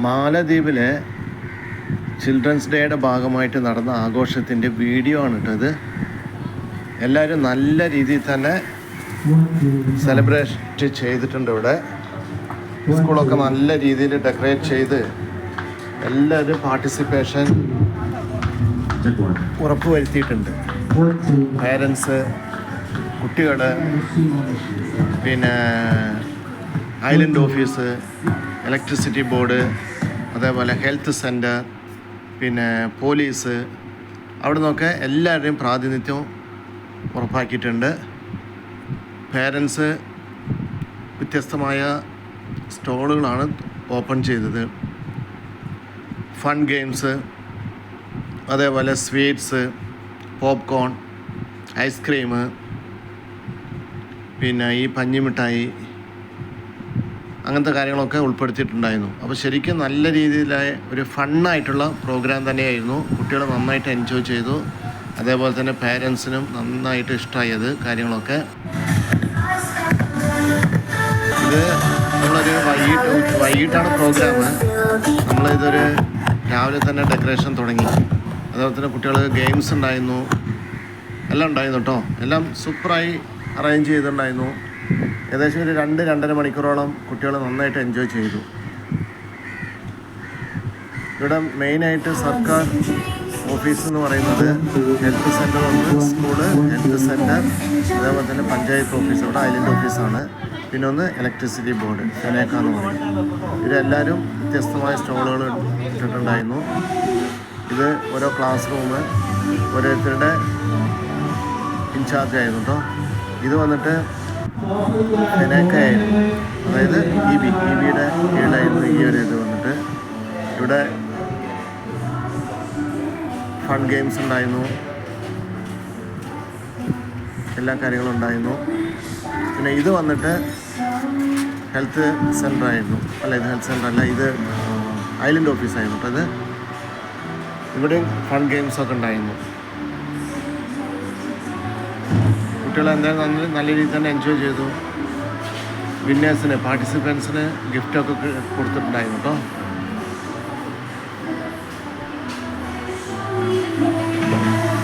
മാലദ്വീപിലെ children's ഡേയുടെ ഭാഗമായിട്ട് നടന്ന ആഘോഷത്തിൻ്റെ വീഡിയോ ആണ് കേട്ടത്. എല്ലാവരും നല്ല രീതിയിൽ തന്നെ സെലിബ്രേറ്റ് ചെയ്തിട്ടുണ്ട്. ഇവിടെ സ്കൂളൊക്കെ നല്ല രീതിയിൽ ഡെക്കറേറ്റ് ചെയ്ത് എല്ലാവരും പാർട്ടിസിപ്പേഷൻ ഉറപ്പുവരുത്തിയിട്ടുണ്ട്. പേരൻസ്, കുട്ടികൾ, പിന്നെ ഐലൻഡ് ഓഫീസ്, ഇലക്ട്രിസിറ്റി ബോർഡ്, അതേപോലെ ഹെൽത്ത് സെൻറ്റർ, പിന്നെ പോലീസ്, അവിടെ നിന്നൊക്കെ എല്ലാവരുടെയും പ്രാതിനിധ്യം ഉറപ്പാക്കിയിട്ടുണ്ട്. പേരൻസ് വ്യത്യസ്തമായ സ്റ്റോളുകളാണ് ഓപ്പൺ ചെയ്തത്. ഫൺ ഗെയിംസ്, അതേപോലെ സ്വീറ്റ്സ്, പോപ്കോൺ, ഐസ്ക്രീം, പിന്നെ ഈ പഞ്ഞിമിഠായി, അങ്ങനത്തെ കാര്യങ്ങളൊക്കെ ഉൾപ്പെടുത്തിയിട്ടുണ്ടായിരുന്നു. അപ്പോൾ ശരിക്കും നല്ല രീതിയിലായ ഒരു ഫണ്ണായിട്ടുള്ള പ്രോഗ്രാം തന്നെയായിരുന്നു. കുട്ടികൾ നന്നായിട്ട് എൻജോയ് ചെയ്തു. അതേപോലെ തന്നെ പേരൻസിനും നന്നായിട്ട് ഇഷ്ടമായത് കാര്യങ്ങളൊക്കെ. ഇത് നമ്മളൊരു വൈകിട്ടാണ് പ്രോഗ്രാം. നമ്മളിതൊരു രാവിലെ തന്നെ ഡെക്കറേഷൻ തുടങ്ങി. അതേപോലെ തന്നെ കുട്ടികൾ ഗെയിംസ് ഉണ്ടായിരുന്നു, എല്ലാം ഉണ്ടായിരുന്നു കേട്ടോ. എല്ലാം സൂപ്പറായി അറേഞ്ച് ചെയ്തിട്ടുണ്ടായിരുന്നു. ഏകദേശം ഒരു 2-2.5 മണിക്കൂറോളം കുട്ടികൾ നന്നായിട്ട് എൻജോയ് ചെയ്തു. ഇവിടെ മെയിനായിട്ട് സർക്കാർ ഓഫീസ് എന്ന് പറയുന്നത് ഹെൽത്ത് സെൻ്റർ ഉണ്ട്. സ്കൂള്, ഹെൽത്ത് സെൻറ്റർ, അതേപോലെ തന്നെ പഞ്ചായത്ത് ഓഫീസ്, ഇവിടെ ഐലൻഡ് ഓഫീസാണ്. പിന്നെ ഒന്ന് ഇലക്ട്രിസിറ്റി ബോർഡ്, ഫെനേക്ക എന്ന് പറയും. ഇവരെല്ലാവരും വ്യത്യസ്തമായ സ്റ്റോളുകൾ ഇട്ടിട്ടുണ്ടായിരുന്നു. ഇത് ഓരോ ക്ലാസ് റൂം ഓരോരുത്തരുടെ ഇൻചാർജ് ആയിരുന്നു കേട്ടോ. ഇത് വന്നിട്ട് ഫെനേക്കയായിരുന്നു, അതായത് ഇബിയുടെ കീഴിലായിരുന്നു ഈ ഒരു ഇത് വന്നിട്ട്. ഇവിടെ ഫൺ ഗെയിംസ് ഉണ്ടായിരുന്നു, എല്ലാ കാര്യങ്ങളും ഉണ്ടായിരുന്നു. പിന്നെ ഇത് വന്നിട്ട് ഹെൽത്ത് സെൻ്റർ ആയിരുന്നു. അല്ല, ഇത് ഹെൽത്ത് സെൻ്റർ അല്ല, ഇത് ഐലൻഡ് ഓഫീസായിരുന്നു കേട്ടോ. ഇത് ഇവിടെയും ഫൺ ഗെയിംസൊക്കെ ഉണ്ടായിരുന്നു. കുട്ടികൾ എന്തായാലും നല്ല രീതിയിൽ തന്നെ എൻജോയ് ചെയ്തു. വിന്നേഴ്സിന്, പാർട്ടിസിപ്പൻസിന് ഗിഫ്റ്റൊക്കെ കൊടുത്തിട്ടുണ്ടായിരുന്നു കേട്ടോ.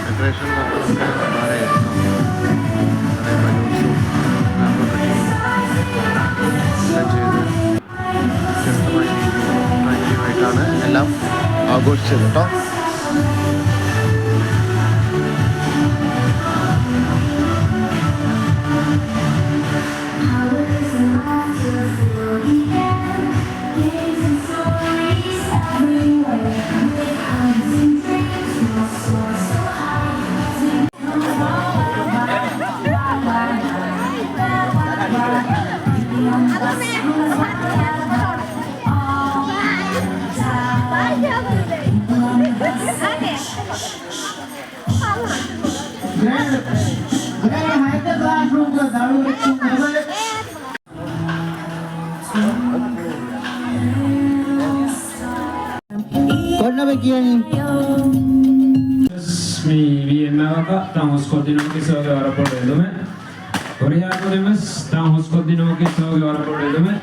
ഡെക്കറേഷൻ ഒക്കെ മാറായിരുന്നു. കുറേ ബലൂൺസും എല്ലാം ചെയ്ത് വ്യത്യസ്തമായ രീതിയിൽ ആക്റ്റീവായിട്ടാണ് എല്ലാം ആഘോഷിച്ചത് കേട്ടോ. Mi viimeaga tauskotinookin sooge varapuolellume. Korjaamme tauskotinookin sooge varapuolellume.